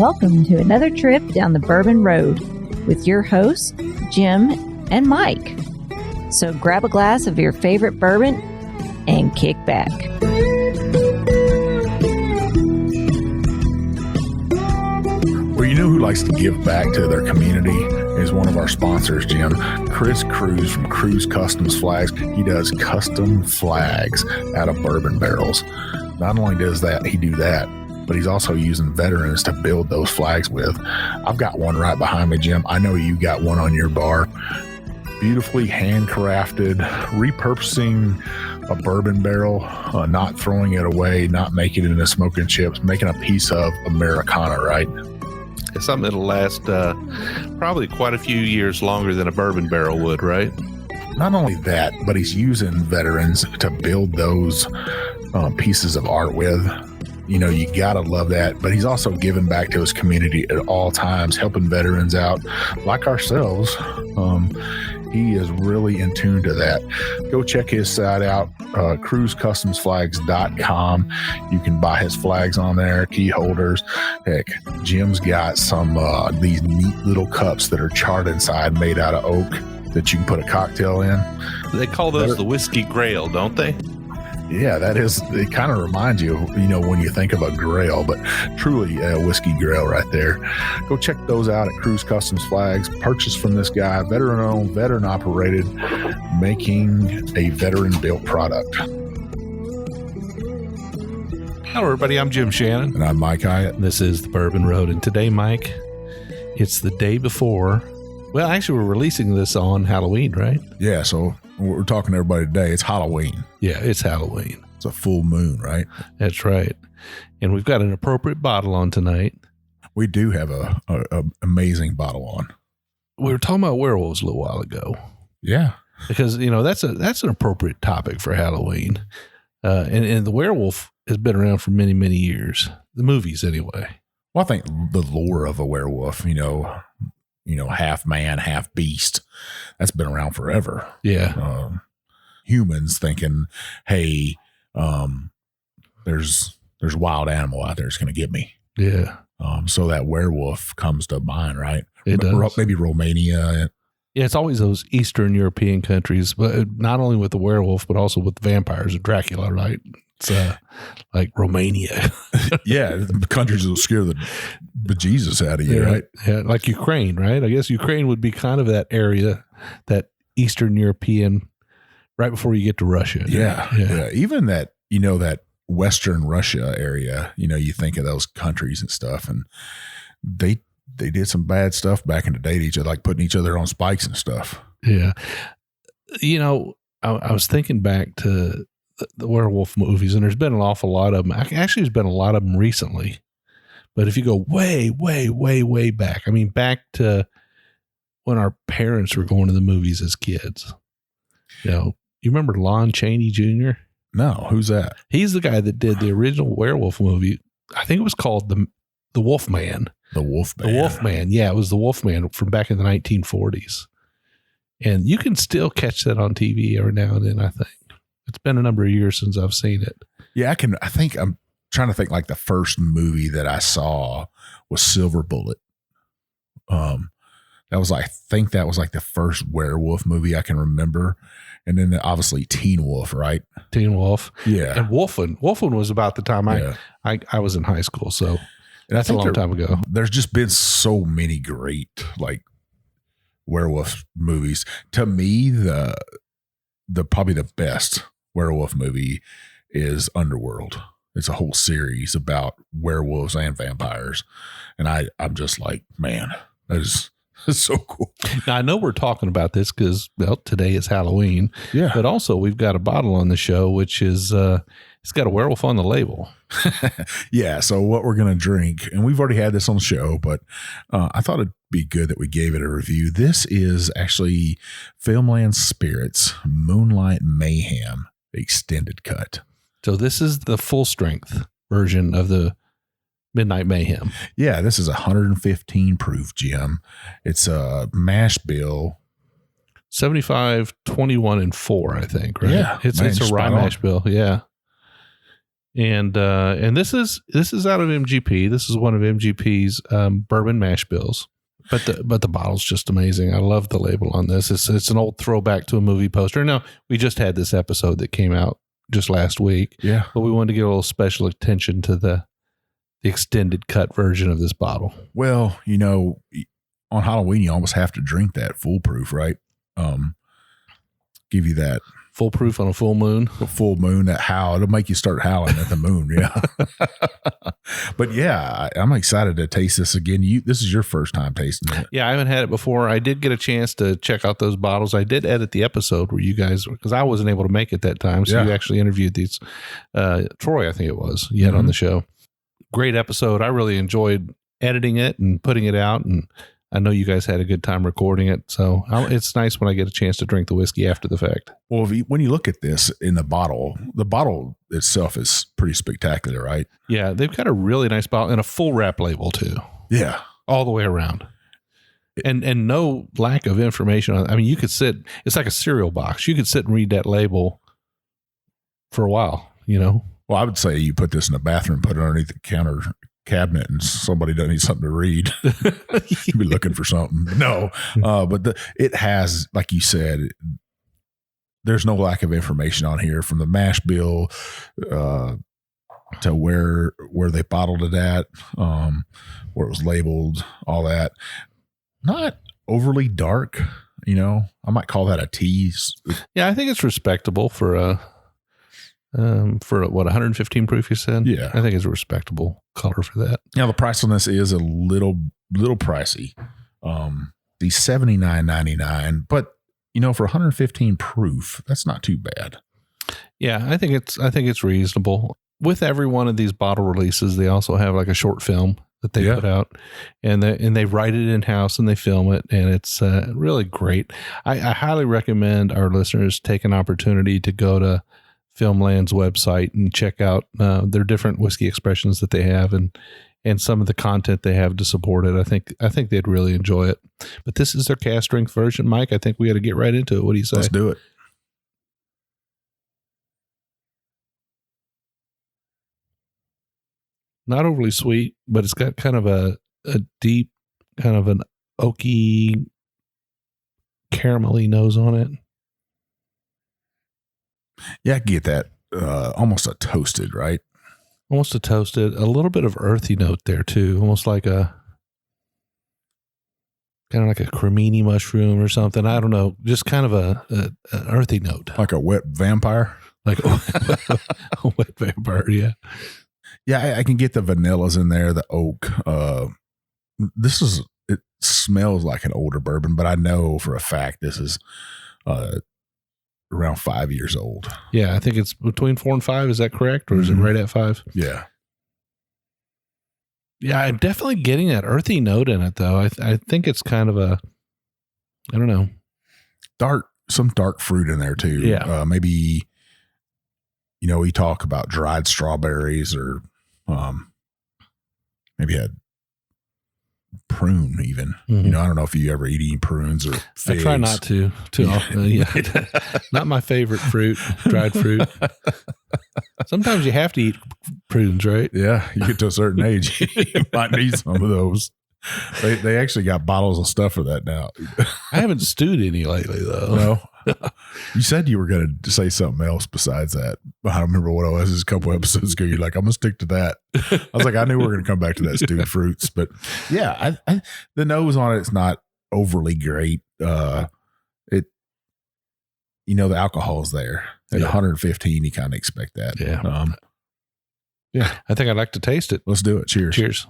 Welcome to another trip down the Bourbon Road with your hosts, Jim and Mike. So grab a glass of your favorite bourbon and kick back. Well, you know who likes to give back to their community is one of our sponsors, Jim. Chris Cruz from Cruz Customs Flags. He does custom flags out of bourbon barrels. Not only does he do that, but he's also using veterans to build those flags with. I've got one right behind me, Jim. I know you got one on your bar. Beautifully handcrafted, repurposing a bourbon barrel, not throwing it away, not making it into smoking chips, making a piece of Americana, right? It's something that'll last probably quite a few years longer than a bourbon barrel would, right? Not only that, but he's using veterans to build those pieces of art with. You know, you gotta love that. But he's also giving back to his community at all times, helping veterans out like ourselves. He is really in tune to that. Go check his site out, cruisecustomsflags.com. You can buy his flags on there, key holders. Heck, Jim's got some these neat little cups that are charred inside, made out of oak, that you can put a cocktail in. They call those the whiskey grail, don't they? Yeah, that is, it kind of reminds you, when you think of a grail, but truly a whiskey grail right there. Go check those out at Cruz Customs Flags. Purchase from this guy, veteran owned, veteran operated, making a veteran built product. Hello, everybody. I'm Jim Shannon. And I'm Mike Hyatt. This is the Bourbon Road. And today, Mike, it's the day before. Well, actually, we're releasing this on Halloween, right? Yeah, so we're talking to everybody today. It's Halloween. Yeah, it's Halloween. It's a full moon, right? That's right. And we've got an appropriate bottle on tonight. We do have a amazing bottle on. We were talking about werewolves a little while ago. Yeah. Because, that's an appropriate topic for Halloween. And the werewolf has been around for many, many years. The movies, anyway. Well, I think the lore of a werewolf, half man, half beast, that's been around forever. Yeah. Humans thinking, hey, there's wild animal out there that's going to get me. Yeah. So that werewolf comes to mind, right? It does. Maybe Romania. Yeah, it's always those Eastern European countries, but not only with the werewolf, but also with vampires and Dracula, right? It's like Romania. Yeah, the countries will scare the bejesus out of you, right? Yeah, like Ukraine, right? I guess Ukraine would be kind of that area, that Eastern European, right before you get to Russia. Yeah. Even that, that Western Russia area, you think of those countries and stuff, and they did some bad stuff back in the day to each other, like putting each other on spikes and stuff. Yeah. I was thinking back to the werewolf movies, and there's been an awful lot of them. Actually, there's been a lot of them recently. But if you go way, way, way, way back, back to when our parents were going to the movies as kids. You remember Lon Chaney Jr.? No, who's that? He's the guy that did the original werewolf movie. I think it was called The Wolfman. The Wolfman. The Wolfman. Yeah, it was The Wolfman from back in the 1940s. And you can still catch that on TV every now and then, I think. It's been a number of years since I've seen it. Yeah, I'm trying to think, like the first movie that I saw was Silver Bullet. That was like the first werewolf movie I can remember. And then obviously Teen Wolf, right? Teen Wolf. Yeah. And Wolfen was about the time I was in high school. So that's a long time ago. There's just been so many great like werewolf movies. To me, the probably the best werewolf movie is Underworld. It's a whole series about werewolves and vampires. And I'm just like, man, that is so cool. Now, I know we're talking about this because, today is Halloween. Yeah. But also we've got a bottle on the show, which is, it's got a werewolf on the label. Yeah. So what we're going to drink, and we've already had this on the show, but I thought it'd be good that we gave it a review. This is actually Filmland Spirits Moonlight Mayhem extended cut. So this is the full strength version of the Midnight Mayhem. Yeah, this is 115 proof, Jim. It's a mash bill. 75, 21, and 4, I think, right? Yeah. It's a rye mash bill. Yeah. And this is out of MGP. This is one of MGP's bourbon mash bills. But the bottle's just amazing. I love the label on this. It's an old throwback to a movie poster. No, we just had this episode that came out just last week. Yeah. But we wanted to give a little special attention to the extended cut version of this bottle. Well, on Halloween, you almost have to drink that foolproof, right? Give you that foolproof on a full moon. A full moon, that howl. It'll make you start howling at the moon. Yeah. But yeah, I'm excited to taste this again. This is your first time tasting it. Yeah, I haven't had it before. I did get a chance to check out those bottles. I did edit the episode where you guys, because I wasn't able to make it that time. So you actually interviewed these, Troy, I think it was, you had on the show. Great episode. I really enjoyed editing it and putting it out, and I know you guys had a good time recording it. So it's nice when I get a chance to drink the whiskey after the fact. Well, when you look at this in the bottle itself is pretty spectacular, right? Yeah, they've got a really nice bottle and a full wrap label too. Yeah. All the way around. And no lack of information on it. I mean, you could sit, it's like a cereal box. You could sit and read that label for a while, Well, I would say you put this in the bathroom, put it underneath the counter cabinet, and somebody doesn't need something to read. You'd be looking for something. No, but it has, like you said, there's no lack of information on here, from the mash bill to where they bottled it at, where it was labeled, all that. Not overly dark, I might call that a tease. Yeah, I think it's respectable for what, 115 proof you said? Yeah. I think it's a respectable color for that. Now, the price on this is a little pricey. The $79.99, but for 115 proof, that's not too bad. Yeah, I think it's reasonable. With every one of these bottle releases, they also have like a short film that they put out, and they write it in-house and they film it, and it's really great. I highly recommend our listeners take an opportunity to go to Filmland's website and check out their different whiskey expressions that they have, and some of the content they have to support it. I think they'd really enjoy it. But this is their cast strength version, Mike. I think we got to get right into it. What do you say? Let's do it. Not overly sweet, but it's got kind of a deep, kind of an oaky, caramelly nose on it. Yeah, I get that. Almost a toasted, right? Almost a toasted, a little bit of earthy note there too. Almost like kind of like a cremini mushroom or something. I don't know. Just kind of an earthy note. Like a wet vampire? Like a wet vampire, yeah. Yeah, I can get the vanillas in there, the oak. It smells like an older bourbon, but I know for a fact this is around 5 years old. Yeah, I think it's between 4 and 5. Is that correct? Or is it right at 5? Yeah. Yeah, I'm definitely getting that earthy note in it, though. I think it's kind of I don't know. Some dark fruit in there, too. Yeah. Maybe, we talk about dried strawberries, or maybe had prune even. Mm-hmm. I don't know if you ever eat any prunes or figs. I try not to often. Yeah. Not my favorite fruit, dried fruit. Sometimes you have to eat prunes, right? Yeah, you get to a certain age, you might need some of those. They actually got bottles of stuff for that now. I haven't stewed any lately, though. No. You said you were going to say something else besides that. I don't remember what it was. Just a couple episodes ago, you're like, I'm going to stick to that. I was like, I knew we were going to come back to that stewed fruits. But yeah, the nose on it's not overly great. The alcohol's there. At 115, you kind of expect that. Yeah. Yeah. I think I'd like to taste it. Let's do it. Cheers. Cheers.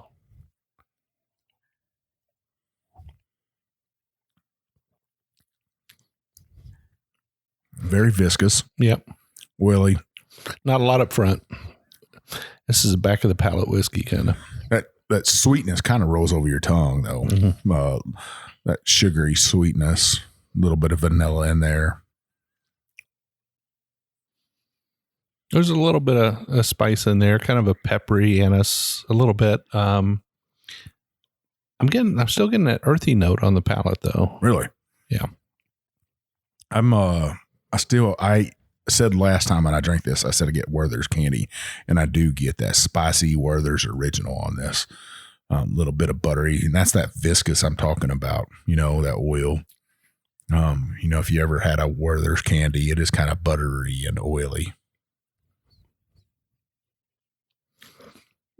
Very viscous. Yep. Willy. Not a lot up front. This is a back of the palate whiskey kind of. That sweetness kind of rolls over your tongue, though. Mm-hmm. That sugary sweetness, a little bit of vanilla in there. There's a little bit of a spice in there, kind of a peppery anise, a little bit. I'm still getting that earthy note on the palate, though. Really? Yeah. I said last time when I drank this, I said I get Werther's candy, and I do get that spicy Werther's original on this. Little bit of buttery, and that's that viscous I'm talking about, that oil. If you ever had a Werther's candy, it is kind of buttery and oily.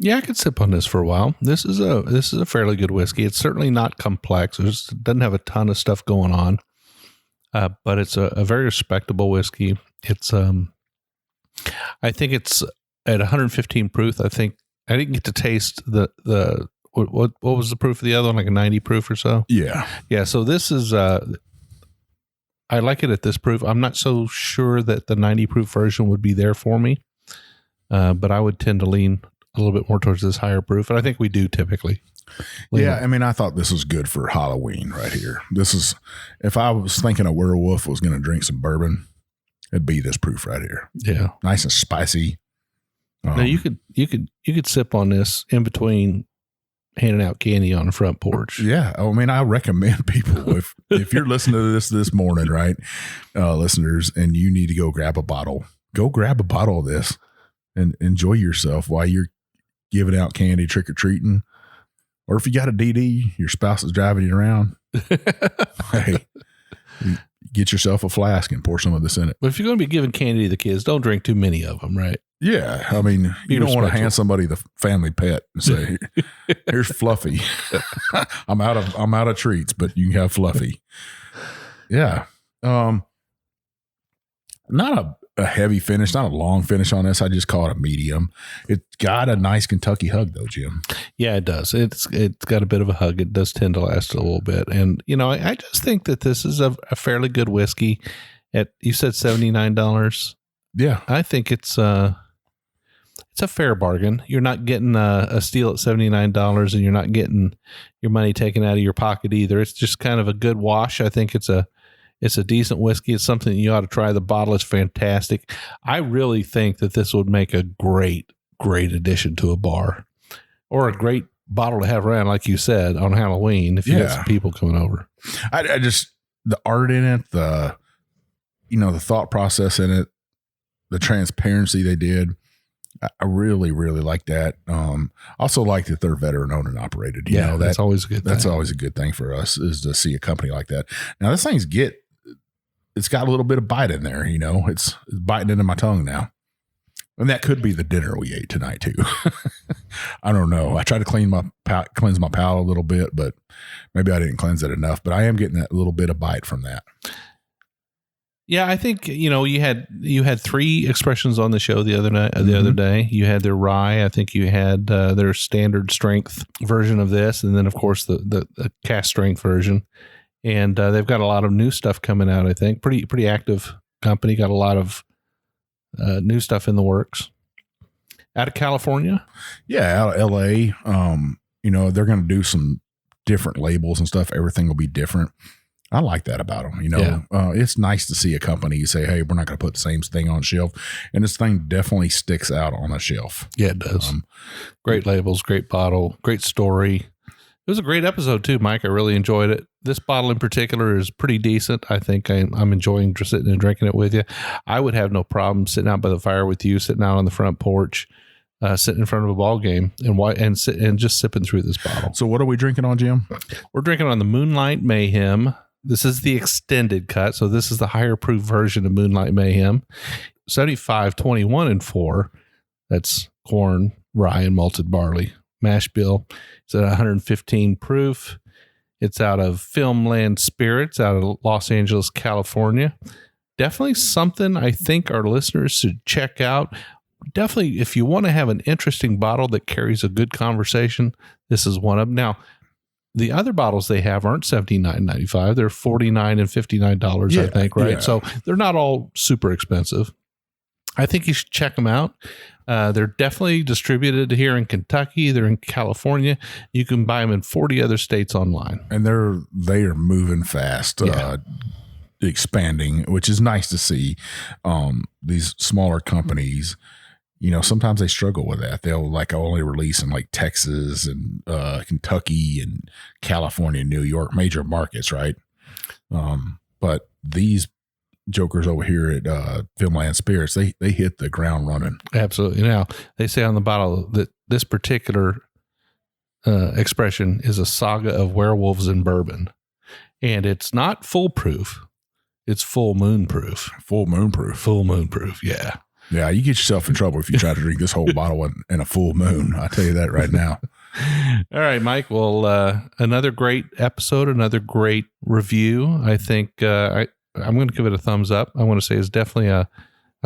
Yeah, I could sip on this for a while. This is a fairly good whiskey. It's certainly not complex. It doesn't have a ton of stuff going on, but it's a very respectable whiskey. It's I think it's at 115 proof. I think I didn't get to taste the what was the proof of the other one, like a 90 proof or so. Yeah. So this is I like it at this proof. I'm not so sure that the 90 proof version would be there for me, but I would tend to lean a little bit more towards this higher proof, and I think we do typically. Yeah, I mean, I thought this was good for Halloween right here. This is, if I was thinking a werewolf was going to drink some bourbon, it'd be this proof right here. Yeah, nice and spicy. Now you could sip on this in between handing out candy on the front porch. Yeah, I mean, I recommend people if you're listening to this morning, right, listeners, and you need to go grab a bottle of this and enjoy yourself while you're giving out candy, trick or treating, or if you got a DD, your spouse is driving you around. Hey, get yourself a flask and pour some of this in it. But if you're going to be giving candy to the kids, don't drink too many of them, right? Yeah, I mean, you don't want to hand somebody the family pet and say, "Here's Fluffy." I'm out of treats, but you can have Fluffy. Yeah, not a heavy finish, not a long finish on this. I just call it a medium. It's got a nice Kentucky hug though, Jim. Yeah, it does. It's got a bit of a hug. It does tend to last a little bit, and I just think that this is a fairly good whiskey. You said $79. Yeah, I think it's a fair bargain. You're not getting a steal at $79, and you're not getting your money taken out of your pocket either. It's just kind of a good wash. I think it's a decent whiskey. It's something you ought to try. The bottle is fantastic. I really think that this would make a great addition to a bar, or a great bottle to have around, like you said, on Halloween if you got some people coming over. I just, the art in it, the thought process in it, the transparency they did, I really, really like that. Also like that they're veteran owned and operated. That's always a good thing. That's always a good thing for us, is to see a company like that. Now this thing's it's got a little bit of bite in there. It's biting into my tongue now. And that could be the dinner we ate tonight too. I don't know. I tried to cleanse my palate a little bit, but maybe I didn't cleanse it enough, but I am getting that little bit of bite from that. Yeah, I think you had three expressions on the show the other day. You had their rye. I think you had their standard strength version of this, and then of course the cast strength version. And they've got a lot of new stuff coming out. I think pretty active company. Got a lot of new stuff in the works. Out of California, out of LA. They're going to do some different labels and stuff. Everything will be different. I like that about them. It's nice to see a company say, "Hey, we're not going to put the same thing on the shelf," and this thing definitely sticks out on a shelf. Yeah, it does. Great labels, great bottle, great story. It was a great episode too, Mike. I really enjoyed it. This bottle in particular is pretty decent. I think I'm enjoying just sitting and drinking it with you. I would have no problem sitting out by the fire with you, sitting out on the front porch, sitting in front of a ball game and just sipping through this bottle. So what are we drinking on, Jim? We're drinking on the Moonlight Mahem. This is the extended cut, so this is the higher proof version of Moonlight Mahem. 75, 21, and 4. That's corn, rye, and malted barley. Mash bill. It's at 115 proof. It's out of Filmland Spirits out of Los Angeles, California. Definitely something I think our listeners should check out. Definitely, if you want to have an interesting bottle that carries a good conversation, this is one of them. Now, the other bottles they have aren't $79.95. They're $49 and $59, I think, right? Yeah. So they're not all super expensive. I think you should check them out. They're definitely distributed here in Kentucky. They're in California. You can buy them in 40 other states online. And they are moving fast, expanding, which is nice to see. These smaller companies, sometimes they struggle with that. They'll only release in Texas and Kentucky and California, New York, major markets, right? But these jokers over here at Filmland Spirits, they hit the ground running. Absolutely. Now, they say on the bottle that this particular expression is a saga of werewolves in bourbon. And it's not foolproof. It's full moon proof. Full moon proof. Full moon proof, yeah. Yeah, you get yourself in trouble if you try to drink this whole bottle in a full moon. I tell you that right now. All right, Mike. Well, another great episode, another great review. I think I'm going to give it a thumbs up. I want to say it's definitely a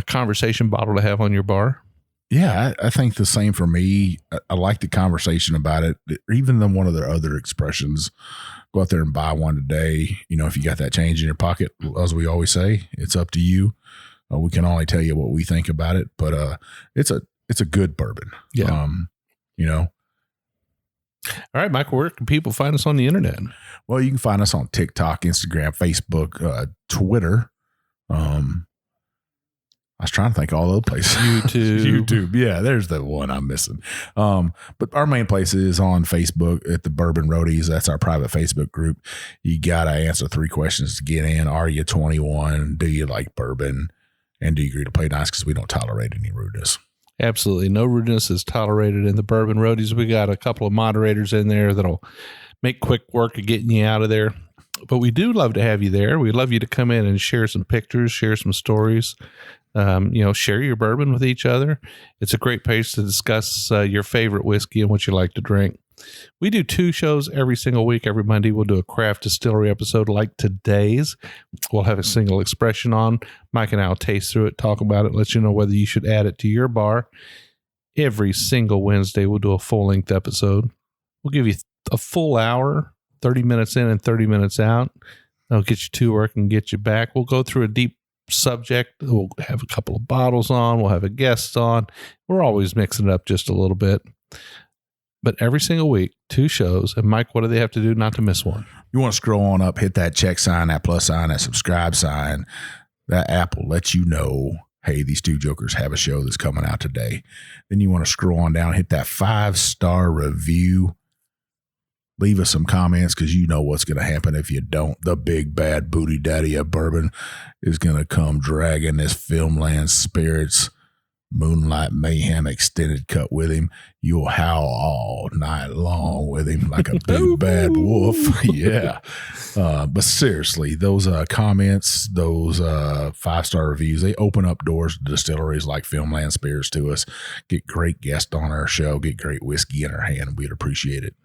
conversation bottle to have on your bar. Yeah, I think the same for me. I like the conversation about it. Even than one of their other expressions, go out there and buy one today. You know, if you got that change in your pocket, as we always say, it's up to you. We can only tell you what we think about it, but it's a good bourbon. Yeah. You know. All right, Michael, where can people find us on the internet? Well, you can find us on TikTok, Instagram, Facebook, Twitter. I was trying to think of all those places. YouTube. Yeah, there's the one I'm missing. But our main place is on Facebook at the Bourbon Roadies. That's our private Facebook group. You got to answer 3 questions to get in. Are you 21? Do you like bourbon? And do you agree to play nice? Because we don't tolerate any rudeness. Absolutely. No rudeness is tolerated in the Bourbon Roadies. We got a couple of moderators in there that'll make quick work of getting you out of there. But we do love to have you there. We'd love you to come in and share some pictures, share some stories, share your bourbon with each other. It's a great place to discuss your favorite whiskey and what you like to drink. We do 2 shows every single week. Every Monday, we'll do a craft distillery episode like today's. We'll have a single expression on. Mike and I will taste through it, talk about it, let you know whether you should add it to your bar. Every single Wednesday, we'll do a full-length episode. We'll give you a full hour, 30 minutes in and 30 minutes out. That'll get you to work and get you back. We'll go through a deep subject. We'll have a couple of bottles on. We'll have a guest on. We're always mixing it up just a little bit. But every single week, 2 shows. And Mike, what do they have to do not to miss one? You want to scroll on up, hit that check sign, that plus sign, that subscribe sign. That app will let you know, hey, these 2 jokers have a show that's coming out today. Then you want to scroll on down, hit that 5-star review. Leave us some comments because you know what's going to happen if you don't. The big bad booty daddy of bourbon is going to come dragging this Filmland Spirits Moonlight Mayhem extended cut with him. You'll howl all night long with him like a big bad wolf. Yeah. But seriously, those comments, those 5-star reviews, they open up doors to distilleries like Filmland Spirits to us. Get great guests on our show, get great whiskey in our hand. We'd appreciate it.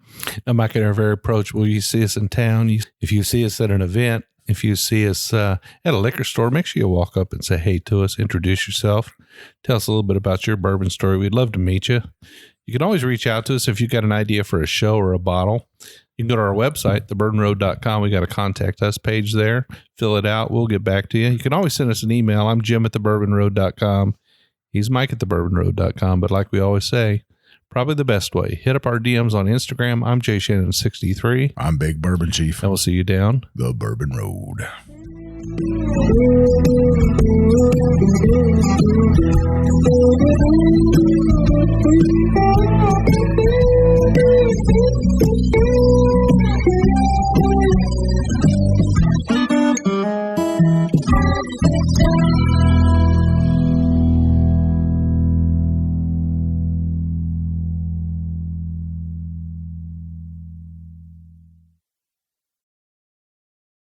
Now, Mike and I are very approachable. You see us in town. If you see us at an event, if you see us at a liquor store, make sure you walk up and say hey to us, introduce yourself, tell us a little bit about your bourbon story. We'd love to meet you. You can always reach out to us if you've got an idea for a show or a bottle. You can go to our website, thebourbonroad.com. We got a contact us page there. Fill it out. We'll get back to you. You can always send us an email. I'm Jim at thebourbonroad.com. He's Mike at thebourbonroad.com. But like we always say, probably the best way. Hit up our DMs on Instagram. I'm JShannon63. I'm Big Bourbon Chief. And we'll see you down the Bourbon Road. Thank you.